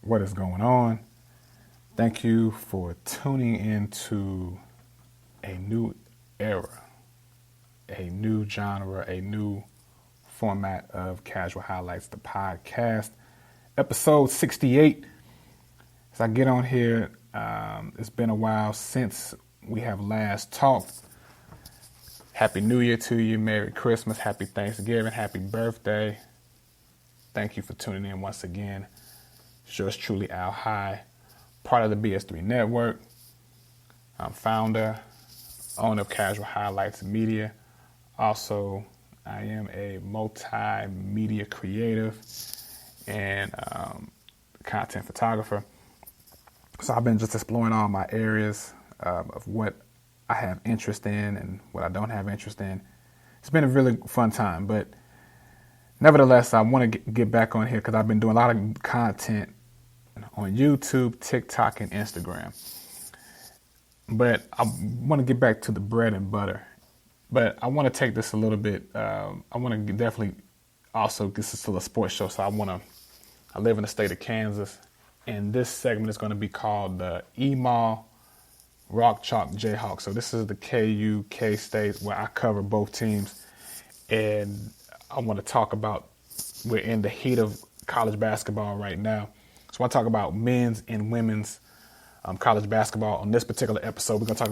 What is going on? Thank you for tuning into a new era, a new genre, a new format of Casual Highlights, the podcast. Episode 68. As I get on here, it's been a while since we have last talked. Happy New Year to you. Merry Christmas. Happy Thanksgiving. Happy birthday. Thank you for tuning in once again. It's yours truly, Al High, part of the BS3 Network. I'm founder, owner of Casual Highlights Media. Also, I am a multimedia creative and content photographer. So I've been just exploring all my areas of what I have interest in and what I don't have interest in. It's been a really fun time, but nevertheless, I want to get back on here because I've been doing a lot of content on YouTube, TikTok, and Instagram. But I want to get back to the bread and butter. But I want to take this a little bit. I want to definitely also, this is still a sports show, so I live in the state of Kansas, and this segment is going to be called the E-Mall Rock Chalk Jayhawks. So this is the KU, K-State, where I cover both teams. And I want to talk about, we're in the heat of college basketball right now. So I want to talk about men's and women's college basketball. On this particular episode, we're going to talk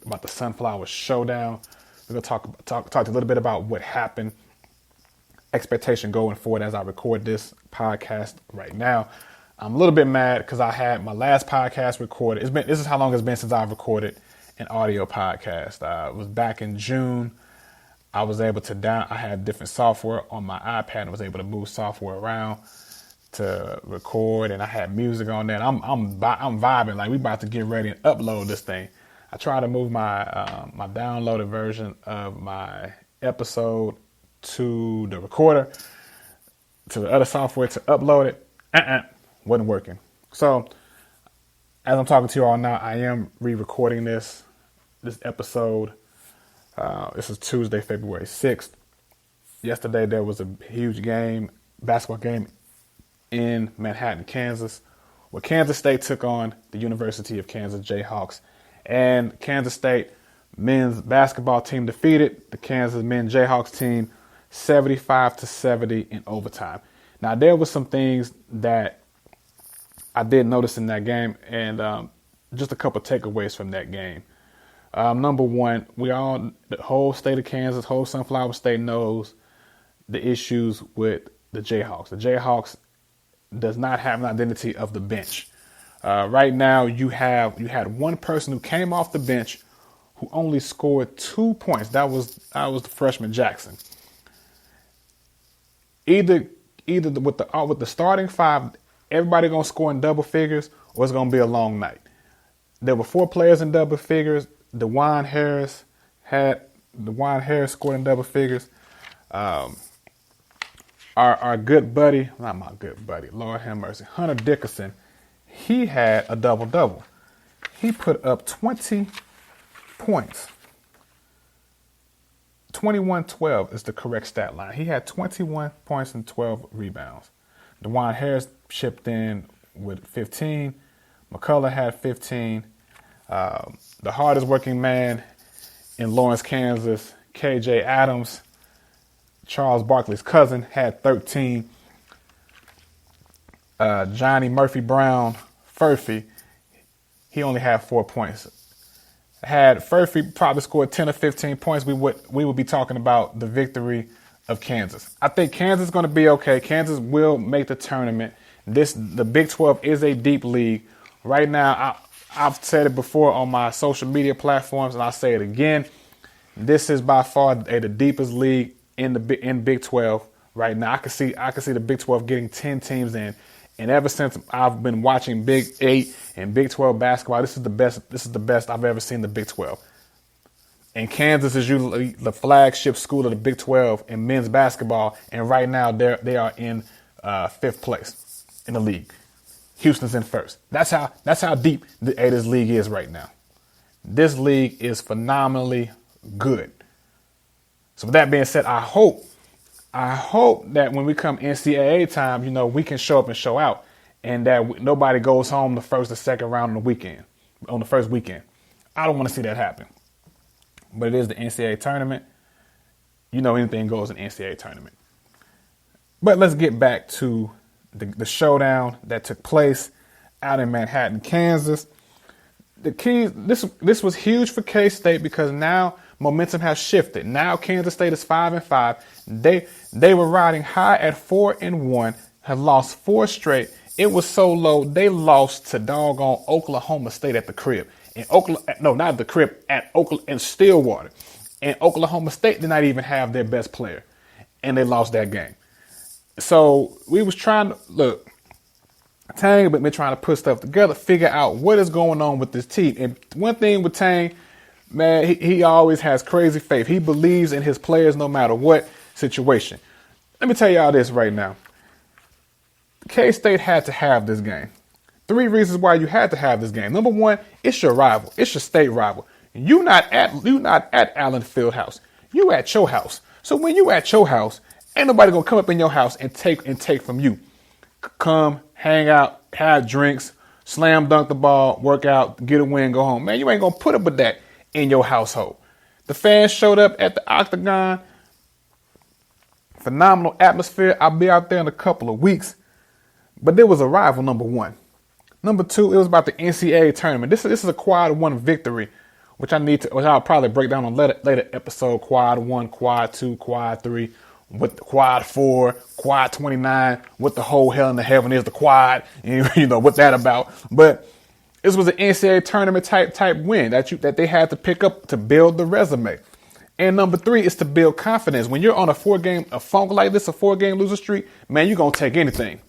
about the Sunflower Showdown. We're going to talk a little bit about what happened, expectation going forward as I record this podcast right now. I'm a little bit mad because I had my last podcast recorded. This is how long it's been since I've recorded an audio podcast. It was back in June. I was able to I had different software on my iPad and was able to move software around to record, and I had music on there. And I'm vibing, like we about to get ready and upload this thing. I tried to move my my downloaded version of my episode to the recorder, to the other software to upload it. Wasn't working. So as I'm talking to you all now, I am re-recording this episode. This is Tuesday, February 6th. Yesterday there was a huge basketball game in Manhattan, Kansas, where Kansas State took on the University of Kansas Jayhawks. And Kansas State men's basketball team defeated the Kansas men's Jayhawks team 75-70 in overtime. Now, there was some things that I did notice in that game, and just a couple takeaways from that game. Number one, the whole state of Kansas, whole Sunflower State knows the issues with the Jayhawks. The Jayhawks does not have an identity of the bench. Right now, you had one person who came off the bench who only scored 2 points. That was the freshman Jackson. Either with the starting five, everybody gonna score in double figures, or it's gonna be a long night. There were 4 players in double figures. DeJuan Harris scored in double figures. Our good buddy, not my good buddy, Lord have mercy, Hunter Dickerson, he had a double-double. He put up 20 points. 21-12 is the correct stat line. He had 21 points and 12 rebounds. DeJuan Harris chipped in with 15. McCullough had 15. The hardest working man in Lawrence, Kansas, KJ Adams, Charles Barkley's cousin, had 13. Johnny Murphy Brown, Furphy, he only had 4 points. Had Furphy probably scored 10 or 15 points, we would be talking about the victory of Kansas. I think Kansas is going to be okay. Kansas will make the tournament. The Big 12 is a deep league. Right now, I've said it before on my social media platforms, and I'll say it again. This is by far the deepest league in Big 12 right now. I can see the Big 12 getting 10 teams in. And ever since I've been watching Big 8 and Big 12 basketball, this is the best I've ever seen the Big 12. And Kansas is usually the flagship school of the Big 12 in men's basketball. And right now they are in 5th place in the league. Houston's in 1st. That's how deep this league is right now. This league is phenomenally good. So with that being said, I hope that when we come NCAA time, we can show up and show out. and that nobody goes home the first or second round on the first weekend. I don't want to see that happen. But it is the NCAA tournament. You know, anything goes in the NCAA tournament. But let's get back to the showdown that took place out in Manhattan, Kansas. The key, this was huge for K-State because now momentum has shifted. Now Kansas State is 5-5. They were riding high at 4-1, have lost 4 straight. It was so low they lost to doggone Oklahoma State at the crib. Not at the crib, at Oklahoma in Stillwater. And Oklahoma State did not even have their best player, and they lost that game. So we was trying to look. Tang been trying to put stuff together, figure out what is going on with this team. And one thing with Tang, man, he always has crazy faith. He believes in his players no matter what situation. Let me tell y'all this right now. K-State had to have this game. 3 reasons why you had to have this game. Number 1, it's your rival. It's your state rival. You not at Allen Fieldhouse. You at your house. So when you at your house, ain't nobody gonna come up in your house and take from you. Come, hang out, have drinks, slam dunk the ball, work out, get a win, go home. Man, you ain't gonna put up with that in your household. The fans showed up at the Octagon. Phenomenal atmosphere. I'll be out there in a couple of weeks. But there was a rival, number 1. Number 2, it was about the NCAA tournament. This is a quad 1 victory, which I'll probably break down on later episode. Quad 1, quad 2, quad 3, with the quad 4, quad 29, what the whole hell in the heaven is the quad, and you know what that about. But this was an NCAA tournament type win that they had to pick up to build the resume. And number 3 is to build confidence. When you're on a 4-game funk like this, a 4-game loser streak, man, you're gonna take anything.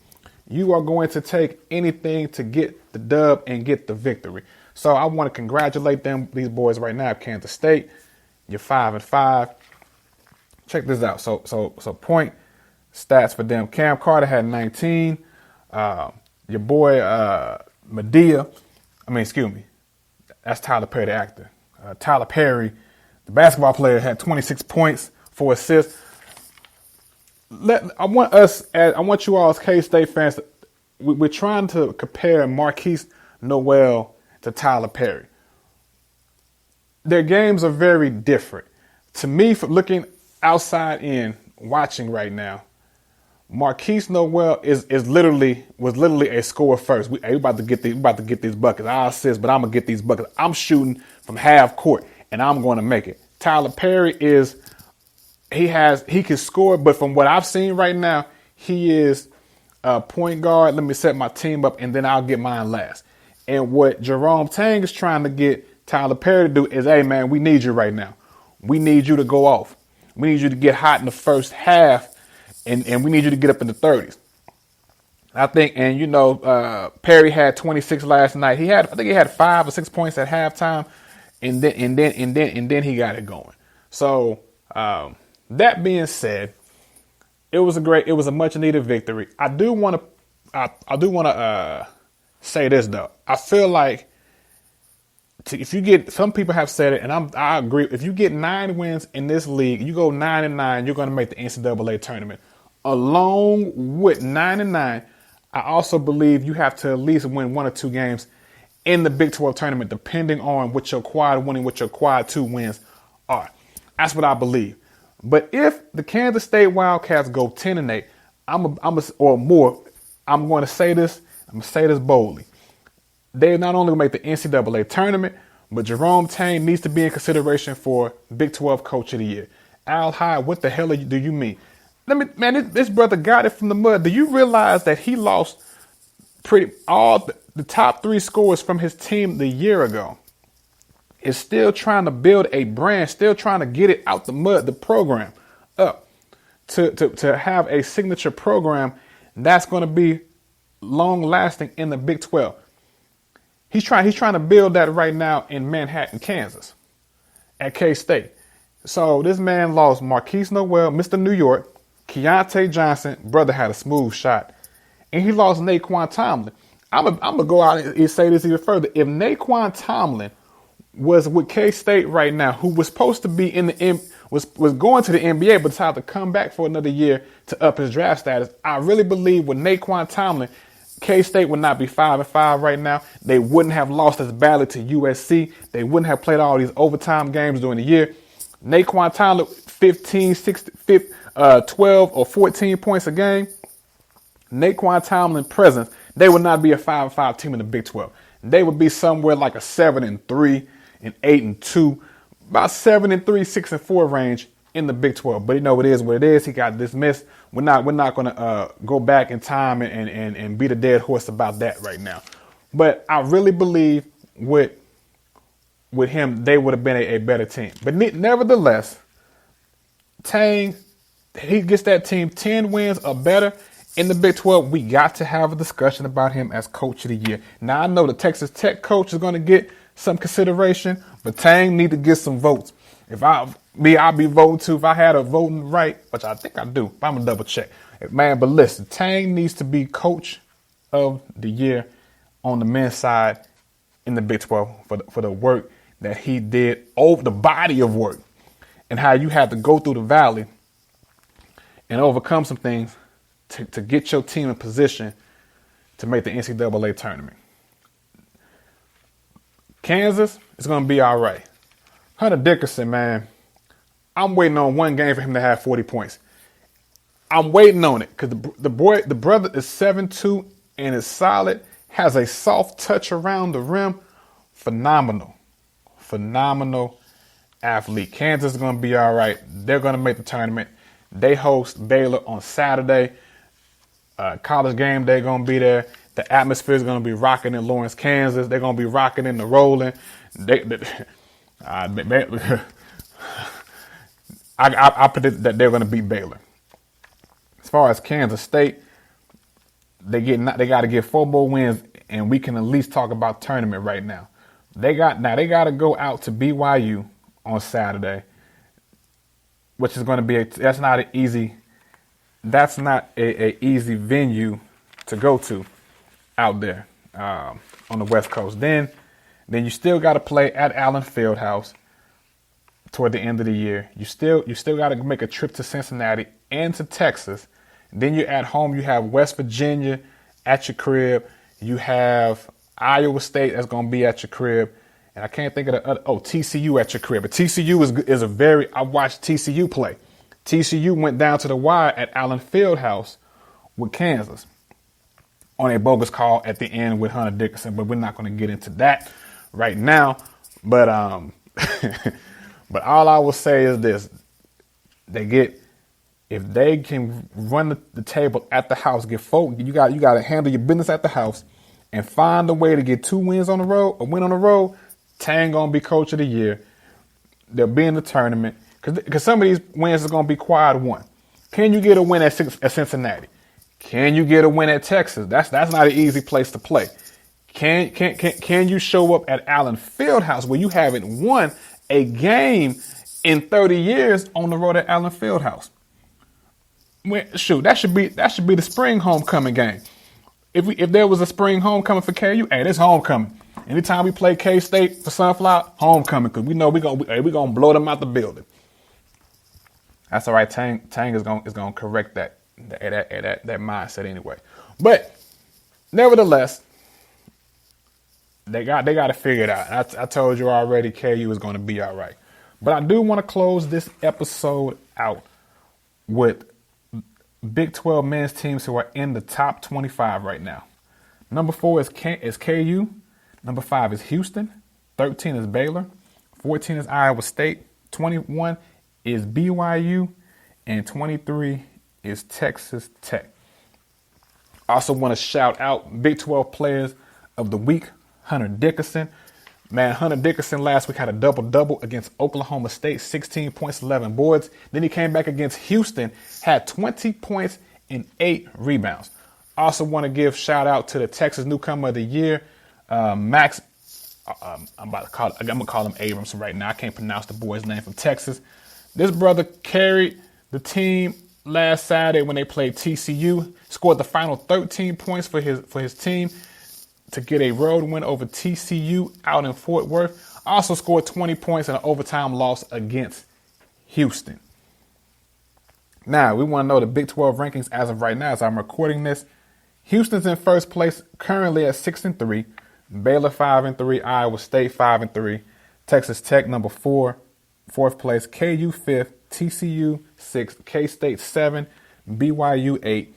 You are going to take anything to get the dub and get the victory. So I want to congratulate these boys right now at Kansas State. You're 5-5. Check this out. So point stats for them. Cam Carter had 19. Your boy that's Tyler Perry, the actor. Tyler Perry, the basketball player, had 26 points, 4 assists. I want you all as K-State fans, we're trying to compare Marquise Noel to Tyler Perry. Their games are very different. To me, from looking outside in, watching right now, Marquise Noel was literally a scorer first. We about to get these buckets. I'll assist, but I'm gonna get these buckets. I'm shooting from half court, and I'm going to make it. Tyler Perry he can score, but from what I've seen right now, he is a point guard. Let me set my team up, and then I'll get mine last. And what Jerome Tang is trying to get Tyler Perry to do is, hey, man, we need you right now. We need you to go off. We need you to get hot in the first half, and we need you to get up in the 30s. I think, and you know, Perry had 26 last night. I think he had 5 or 6 points at halftime, and then he got it going. So that being said, it was a much needed victory. I do want to say this though. I feel like if you get, some people have said it, and I agree. If you get 9 wins in this league, you go 9-9, you're going to make the NCAA tournament. Along with 9-9, I also believe you have to at least win 1 or 2 games in the Big 12 tournament, depending on what your quad 1 and what your quad 2 wins are. That's what I believe. But if the Kansas State Wildcats go 10-8, or more, I'm going to say this. I'm going to say this boldly. They not only make the NCAA tournament, but Jerome Tang needs to be in consideration for Big 12 Coach of the Year. Al Hyde, what the hell do you mean? This brother got it from the mud. Do you realize that he lost all the top 3 scorers from his team the year ago? Is still trying to build a brand, still trying to get it out the mud, the program up to have a signature program that's going to be long lasting in the Big 12. He's trying to build that right now in Manhattan, Kansas, at K-State. So this man lost Marquise Noel, Mr. New York, Keontae Johnson, brother had a smooth shot, and he lost Naquan Tomlin. I'm gonna go out and say this even further. If Naquan Tomlin was with K-State right now, who was supposed to be was going to the NBA, but decided to come back for another year to up his draft status, I really believe with Naquan Tomlin, K-State would not be 5-5 right now. They wouldn't have lost as badly to USC. They wouldn't have played all these overtime games during the year. Naquan Tyler, 12 or 14 points a game. Naquan Tomlin presence, they would not be a 5-5 team in the Big 12. They would be somewhere like a 7-3 and 8-2, about 7-3, 6-4 range in the Big 12. But you know, it is what it is. He got dismissed. We're not going to go back in time and beat a dead horse about that right now. But I really believe with him, they would have been a better team. But nevertheless, Tang, he gets that team 10 wins or better in the Big 12. We got to have a discussion about him as coach of the year. Now, I know the Texas Tech coach is going to get some consideration, but Tang need to get some votes. I'll be voting too. If I had a voting right, which I think I do, but I'm going to double check. Man, but listen, Tang needs to be coach of the year on the men's side in the Big 12 for the work that he did, over the body of work, and how you have to go through the valley and overcome some things to get your team in position to make the NCAA tournament. Kansas is going to be all right. Hunter Dickinson, man, I'm waiting on one game for him to have 40 points. I'm waiting on it because the brother is 7'2" and is solid, has a soft touch around the rim. Phenomenal athlete. Kansas is going to be all right. They're going to make the tournament. They host Baylor on Saturday. College game day going to be there. The atmosphere is going to be rocking in Lawrence, Kansas. They're going to be rocking in the rolling. I predict that they're going to beat Baylor. As far as Kansas State, they got to get 4 more wins, and we can at least talk about tournament right now. They got to go out to BYU on Saturday, which is going to be that's not an easy venue to go to out there on the West Coast. Then you still got to play at Allen Fieldhouse toward the end of the year. You still got to make a trip to Cincinnati and to Texas. Then you're at home. You have West Virginia at your crib. You have Iowa State that's going to be at your crib. And I can't think of the other. Oh, TCU at your crib. But TCU I watched TCU play. TCU went down to the wire at Allen Fieldhouse with Kansas on a bogus call at the end with Hunter Dickinson. But we're not going to get into that right now. But but all I will say is this. If they can run the table at the house, you got to handle your business at the house and find a way to get 2 wins on the road, a win on the road, Tang going to be coach of the year. They'll be in the tournament because some of these wins are going to be quad one. Can you get a win at Cincinnati? Can you get a win at Texas? That's not an easy place to play. Can you show up at Allen Fieldhouse where you haven't won a game in 30 years on the road at Allen Fieldhouse? Shoot, that should be the spring homecoming game. If there was a spring homecoming for KU, hey, this homecoming. Anytime we play K-State for Sunflower, homecoming, because we know we're gonna blow them out the building. That's all right. Tang is gonna correct that mindset anyway. But nevertheless, they got to figure it out. I told you already, KU is going to be all right. But I do want to close this episode out with Big 12 men's teams who are in the top 25 right now. Number 4 is KU. Number 5 is Houston. 13 is Baylor. 14 is Iowa State. 21 is BYU. And 23 is Texas Tech. Also want to shout out Big 12 players of the week, Hunter Dickinson. Man, Hunter Dickinson last week had a double-double against Oklahoma State, 16 points, 11 boards. Then he came back against Houston, had 20 points and 8 rebounds. Also want to give shout out to the Texas Newcomer of the Year, Max. I'm going to call him Abrams right now. I can't pronounce the boy's name from Texas. This brother carried the team last Saturday when they played TCU, scored the final 13 points for his team to get a road win over TCU out in Fort Worth. Also scored 20 points in an overtime loss against Houston. Now, we want to know the Big 12 rankings as of right now. As I'm recording this, Houston's in first place, currently at 6-3. Baylor 5-3. Iowa State 5-3. Texas Tech number 4, fourth place. KU 5th. TCU 6th. K-State 7. BYU 8.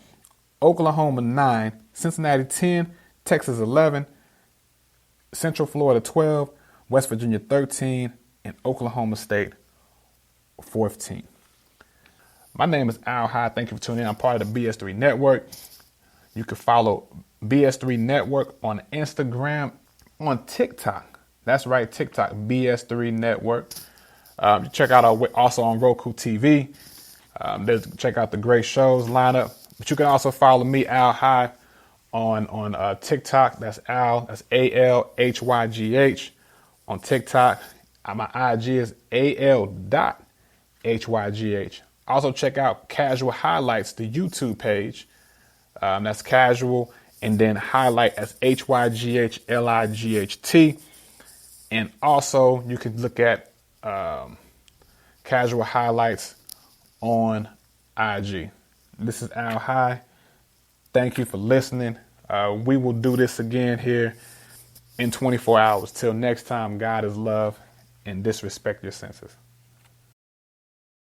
Oklahoma 9. Cincinnati 10. Texas 11. Central Florida 12. West Virginia 13. And Oklahoma State 14. My name is Al High. Thank you for tuning in. I'm part of the BS3 Network. You can follow BS3 Network on Instagram, on TikTok. That's right, TikTok, BS3 Network. Check out also on Roku TV. Check out the great shows lineup. But you can also follow me, Al High, on TikTok. That's Al. That's ALHYGH on TikTok. My IG is AL.HYGH. Also check out Casual Highlights, the YouTube page. That's Casual, and then Highlight as HYGHLIGHT. And also you can look at Casual Highlights on IG. This is Al High. Thank you for listening. We will do this again here in 24 hours. Till next time, God is love and disrespect your senses.